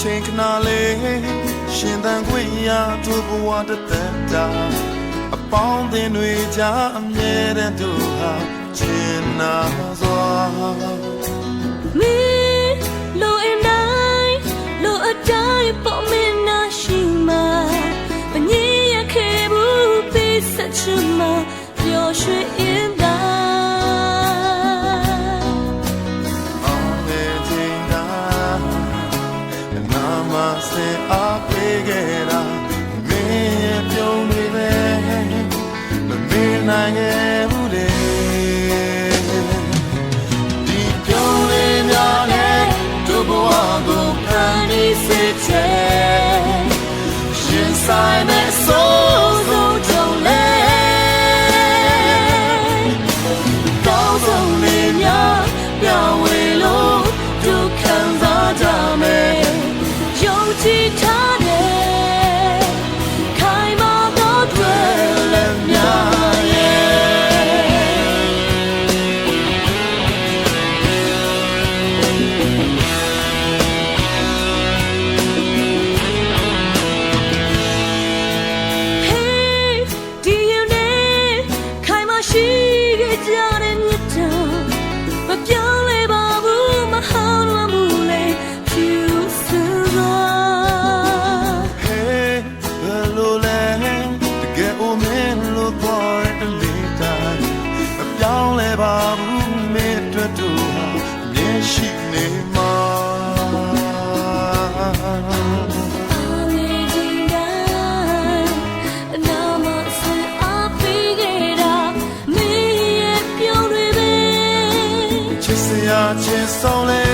ချိန်ခဏလေးရှင်သန်ခွင့်ရသူဘဝတသက်တာအပေါင်းအသင်းတွေကြားအမြဲတမ်းတို့ဟာချင်နာစွာမင်းလိုအင်းတိုင်းလိုအတိုင်းပေါ်မင်းနာရှိမှာမငြိရခဲ့ဘူးပေးဆက်ချင်မှာပျော်ရွှင်အင်းစေအားပေးခဲ့တာမင်းရဲ့ပြုံးတွေပဲမမေ့နိုင်ခဲ့ဘူးလေဒီပြုံးလေးများနဲ့တို့ဘဝကိုဖန်တီးစေချင်ရှင်ဆိုင်နဲ့စိုးစိုးကြုံလဲကောင်းဆုံးလေးများပြောင်းဝေလို့တို့ခံစားကြမယ်ကြည်ထားတယ်ခိုင်မာတော့တွေ့လည်းများရဲ့ဒီယူနေခိုင်မာရှိခဲ့ကြတဲ့မြတ်တာမပြောင်းလဲပါဘူးမဟောင်းလို့မူလေဖြူစင်ပါဘူးမေတ္တာတို့ဟာမြဲရှိနေမှာချစ်ဆုံးလေ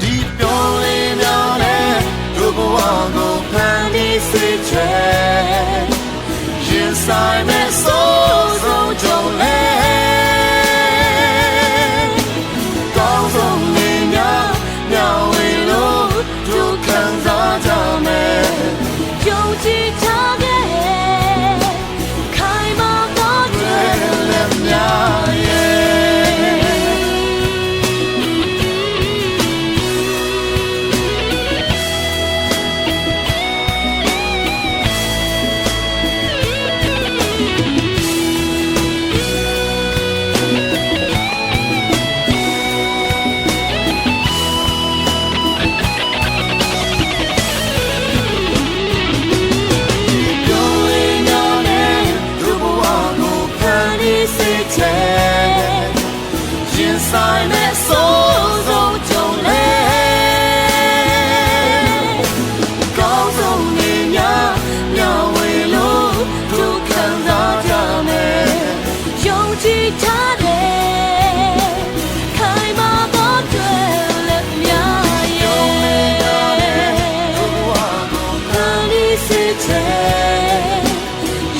ဒီပြောင်းလဲများနဲ့တို့ဘဝကိုဖန်တီးစေချင်ရင်ဆိုင်မဲ့စိုးစိုးကြုံလဲကောင်းဆုံးနေများမျှဝေလို့တို့ခံစားကြမယ်ယုံကြည်ထားခဲ့ခိုင်မာတော့တွေ့လည်းများရဲ့ဆိုင်နဲ့စိုးစိုးကြုံလဲကောင်းဆုံးနေများမျှဝေလို့တို့ခံစားကြမယ်ယုံကြည်ထားတယ်ခိုင်မာတော့တွေ့လည်းများရဲ့တို့ဘဝကိုဖန်တီးစေချင်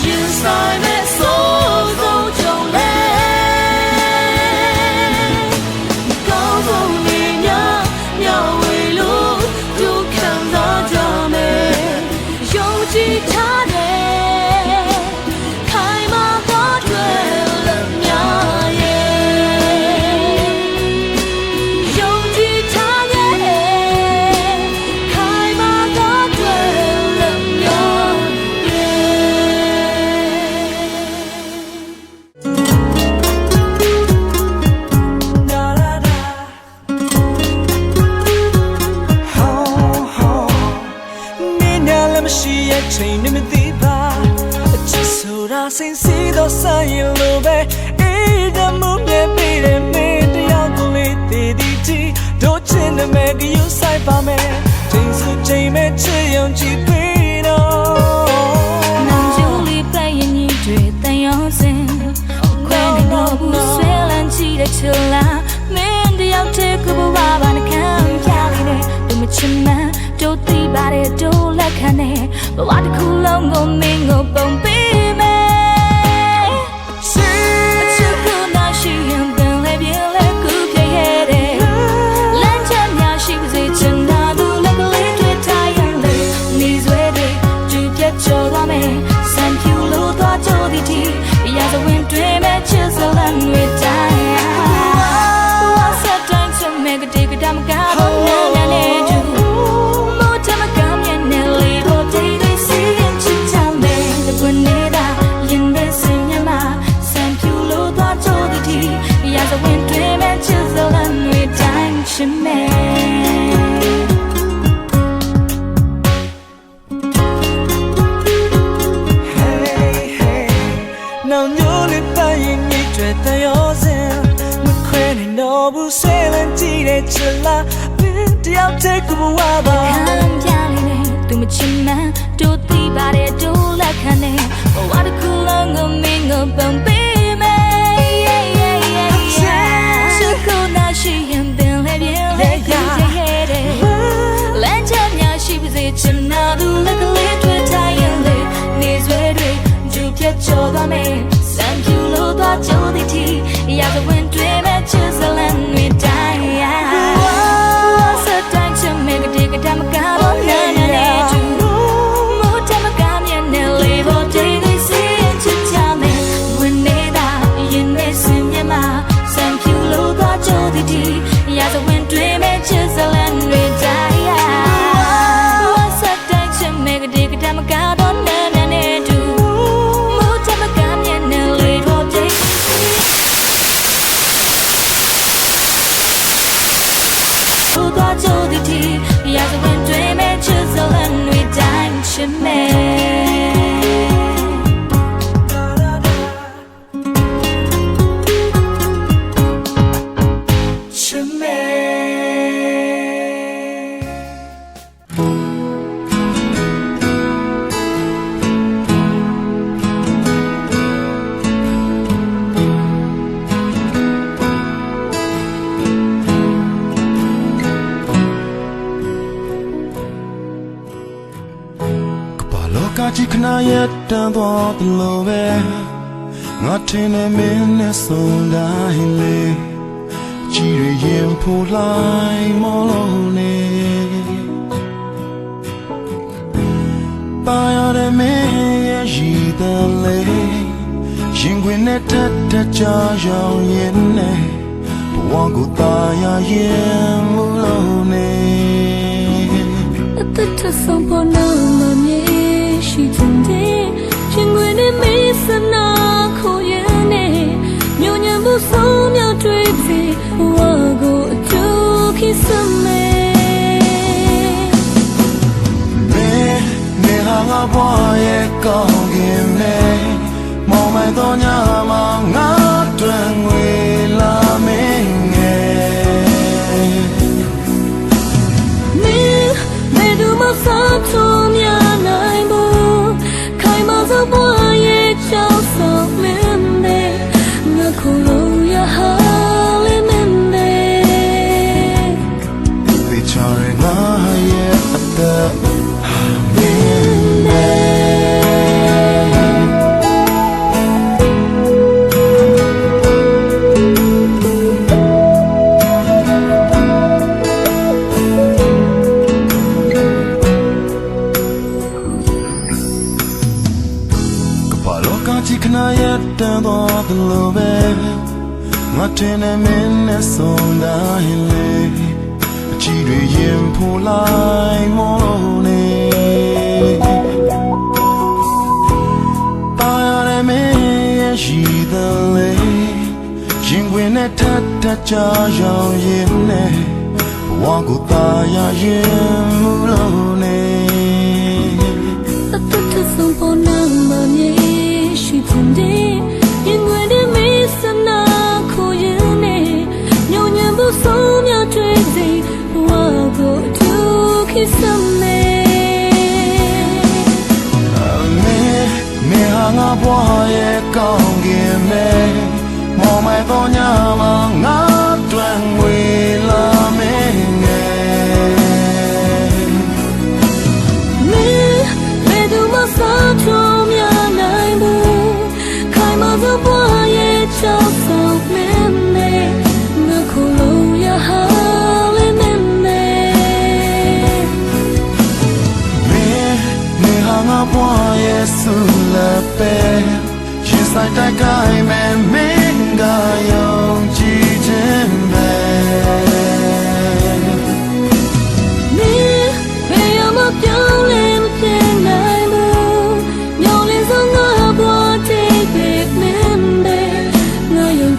ရင်ဆိုင်နဲ့စိုးစိုးကြုံလဲရှိရဲ့ချိန်နဲ့မသိပါအချစ်ဆိုတာစင်စီတော့ဆိုင်လို့ပဲအေးတမှုနဲ့ပြီးတဲ့မင်းတယောက်ကိုလေးတည်တည်ကြည့်တို့ချင်တဲ့မဲ့ကယူဆိုင်ပါမယ်ချိန်စုချိန်မဲ့ချစ်ယုံကြည်ပြီးတော့နောင်ကျူလေးပြည့်ရင်ကြီးတွေတန်ရောစင်ခွဲနေတော့ဘူးဆွဲလန်းကြည့်တဲ့ချစ်လားမင်းတယောက်တည်းကိုဘဝဘာနဲ့ခံပြလေးနဲ့သူမချင်မှန်းတို့သိပါတယ်တို့လက်ခံနေဘဝတစ်ခုလုံးကိုမင်းကိုပုံပေးမယ်ရှိအချစ်ကိုနာရှိရင်ပင်လေပြလေကူပြရဲ့တဲ့လမ်းချမ်းများရှိပါစေချင်တာသူလက်ကလေးတွေ့ထားရင်လေနေစွဲတွေကြည့်ပြတ်ကြော်ရမယ်စံဖြူလို့သွားကြသည်တီရာဇဝင်တွင်မဲ့ချစ်စလမ်းတွေတိုင်းဝါဆက်တိုင်းချင်မဲ့ကတိကတမကဘုံနဲ့ as a winter man chisel and we dance me Now newly buying me dread the yourself McCranny no blue sailing tea chilla I'll take a waba I'm telling you to me man do the body do like a name oh what a cool long ming up and baby so cool now she and been living like Land she was itching now do like a little tiny these red you get your me thank you Lord what you tea yeah the winter matches the land we die make a dig a time ago, and do more time ago, and nearly all day they say to tell me when they die in this in your mouth. Thank you, Lord, God, you're the D. Yes, I went to images, the land we die. What's that time to make a dig a time ago, and do more time ago, and nearly all day. God, you're the D. Yes, I went to images, the land we dance me. Chikna yet and the love not in a minute so die Chiri yim pulai molone By the me ye the lay Shinguinetta jaja yene Puangutaya yem mulone At the Tassamponamani she today, Chinguin Missana Koyane, Nunyambo Sonia Tracy, Wago to kiss me. Me hang a boy, call him me, Mama Donya Manga, Twang, la me do my son to me. Boy, child, so mende, Nakolo, ya halimende. Vichari Maya at the the love not in a minute so die Chiri yim pulai molone By me she the lay Shinguinetta jaja yene Wangutaya yim mulone At the Tassamponamani she today Sonia Tracy, Wago to kiss me. Me hang a boy, can't give me. Mama Donya Manga, Twang, we love me do my son to me, and I move. Kaima the boy, child, so many. Boy, sulla pe, she's like that guy, man, minga young Jimbe. Me, I'm a young limb, I'm a young is a boy, take it, Mende, now you're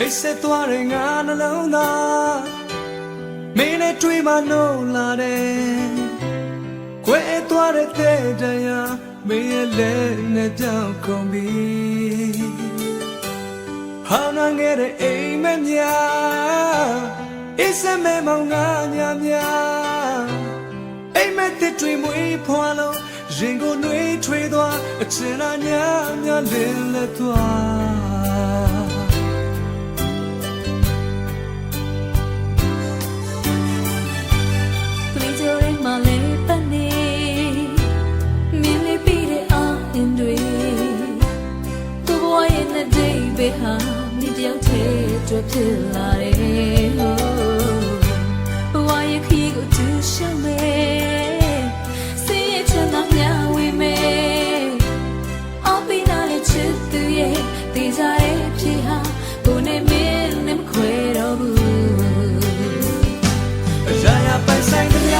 အိတ်ဆက်သွားတဲ့ငါနှလုံးသားမင်းနဲ့တွေ့မှနှုတ်လာတယ်ခွဲသွားတဲ့တဲ့တရားမင်းရဲ့လက်နဲ့ကြောက်ကုန်ပြီဟာနာငယ်တဲ့အိမ်မက်များအိတ်ဆက်မဲ့မောင်ငါညာများအိမ်မက်တဲ့တွေ့မွေးဖွာလို့ရင်ကိုနှွေးထွေးသွားအချင်နာညာများလင်းလက်သွားဟာမိတယောက်တည်းတွေ့ဖြစ်လာတယ်ဘဝရဲ့ခရီးကိုသူရှောင်မယ်စိတ်ရဲ့ချမ်းသာမျှဝေမယ်အပိနာလေးချစ်သူရဲ့တည်ကြတဲ့ဖြစ်ဟာကိုနဲ့မင်းနဲ့မခွဲတော့ဘူးအရာရာပိုင်ဆိုင်ကြ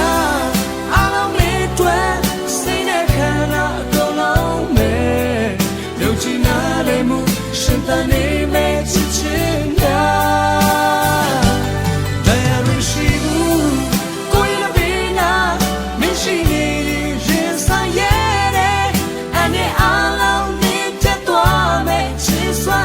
အားလုံးမင်းတွေ့စိတ်နဲ့ခန္ဓာအကုန်လုံးမယ်လူချင်နာလေမှုရှင်တန်နေမဲ့ချစ်ချင်တာတရားရရှိဘူးကိုယ်နဲ့ပြီးနာမရှိနေရင်ဆိုင်ရတဲ့အနဲ့အလုံးနဲ့တက်သွားမဲ့ချစ်စွာ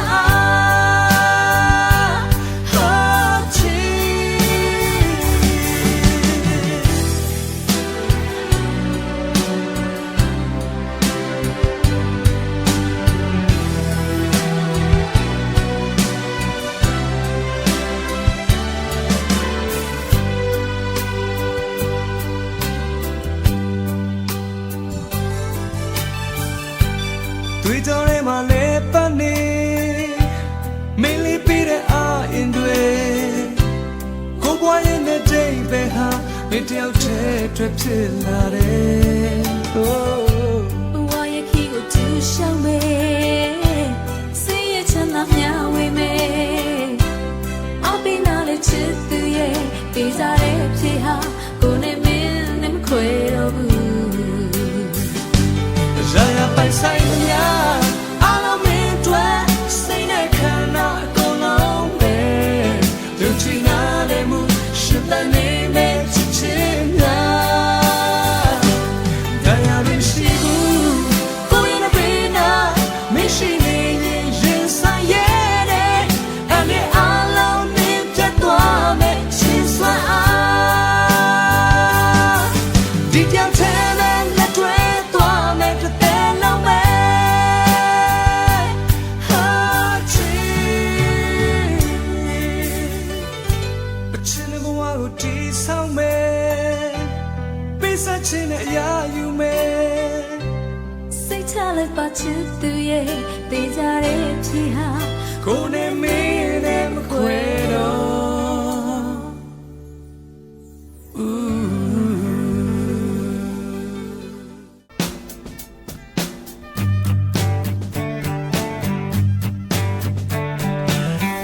တွေ့ကြရဲမှာလေပန်းနေမင်းလေးပြီးတဲ့အာအင်တွေကိုဘွားရဲ့နဲ့တိတ်ပဲဟာမင်းတယောက်တည်းတွေ့ဖြစ်လာတယ်ဘဝရဲ့ခီးကိုသူရှောင်မယ်စိတ်ရဲ့ချမ်းသာမျှဝေမယ်အပိနာလေးချစ်သူရဲ့တည်ကြတဲ့ဖြစ်ဟာကိုနဲ့မင်းနဲ့မခွဲတော့ဘူးရာရာပိုင်ဆိုင်များအားလုံးမင်းတွေ့စိတ်နဲ့ခန္ဓာအကုန်လုံးပဲလူချင်နာလေမှုရှင်တန်နေမဲ့ချစ်ချင်များတရားရရှိဘူးကိုယ်နဲ့ပြီးနာမရှိနေရင်ဆိုင်ရတဲ့အနဲ့အားလုံးမင်းပြတ်သွားမဲ့ချစ်စွာဒီကြောင့်ထဲနဲ့လက်တွေ့သွားမဲ့တီဆောင်မယ်ပိစချင်တဲ့အရာယူမယ်စိတ်ချလိုက်ပါချစ်သူရဲ့တည်ကြတဲ့ဖြစ်ဟာကိုနဲ့မင်းနဲ့မခွဲတော့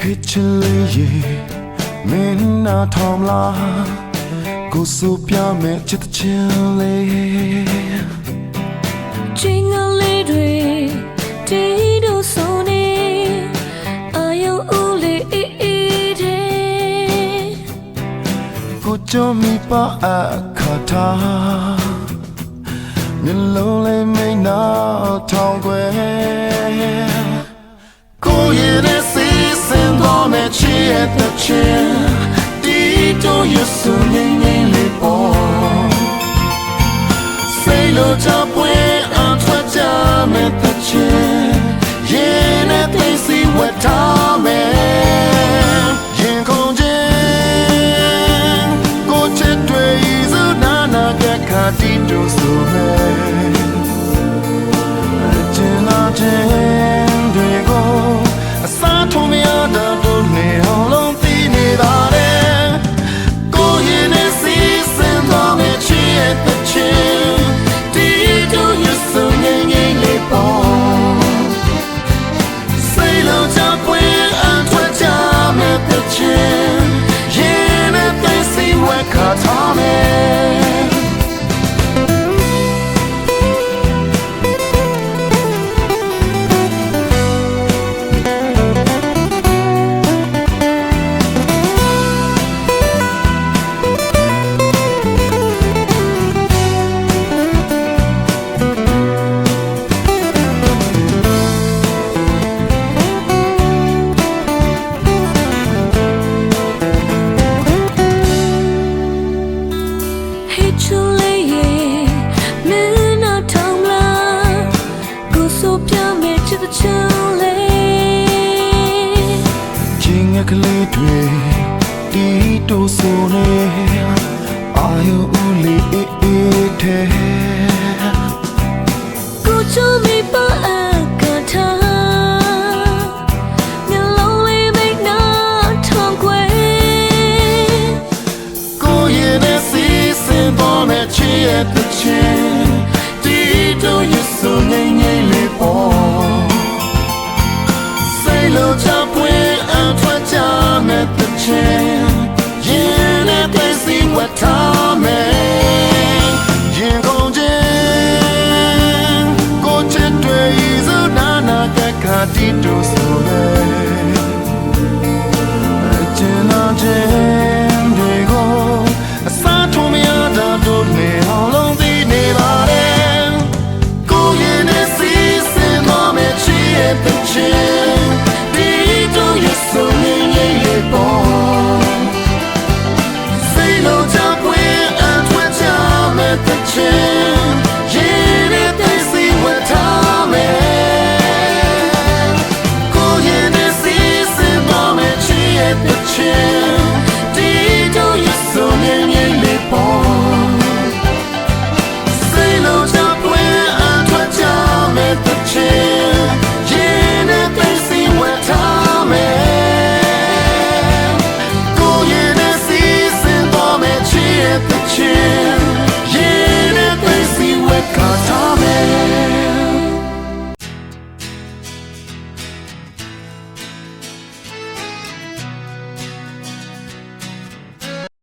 ဟစ်ချင်လေးမင်းနာထောင်လာကိုစိုးပြမဲ့ချစ်ချင်လေးချင်းငလေးတွေတီးတို့ဆိုနေအာယုံဦးလေးအေးအေးတဲ့ကိုကြုံမိပါအခါထားမျက်လုံးလေးမိန်နာထောင်ွယ်ကိုရဲ့နဲ့စီးစင်တော်မဲ့ချစ်ရဲ့တချင်都有思念你的波，谁都找不安出家没得钱，也能对谁我他们，天空间，过去对着那个卡地都是美，真那真对过，洒脱没有的都没好拢比你大的。的情，地都有 chule ချင်းငယ်ကလေးတွေတီတိုးဆိုနေအာယုဦးလေးအေးအေးထဲ Ku cho mi pa akata Nga lonely make na thong kwe ကိုရင်နဲ့စီးစင်ပေါ်မဲ့ချစ်ရဲ့တစ်ချင်းတီတိုးရဆိုငိမ့်ငိမ့်လေးပေါ်စိတ်လုံးချပွင့်အထွက်ကြမဲ့တစ်ချင်းရင်နဲ့သိစီဝတ်ထားမယ်ရင်ကုန်ချင်းကိုချစ်တွေဇနာနာကခါတီတိုးဆိုမဲ့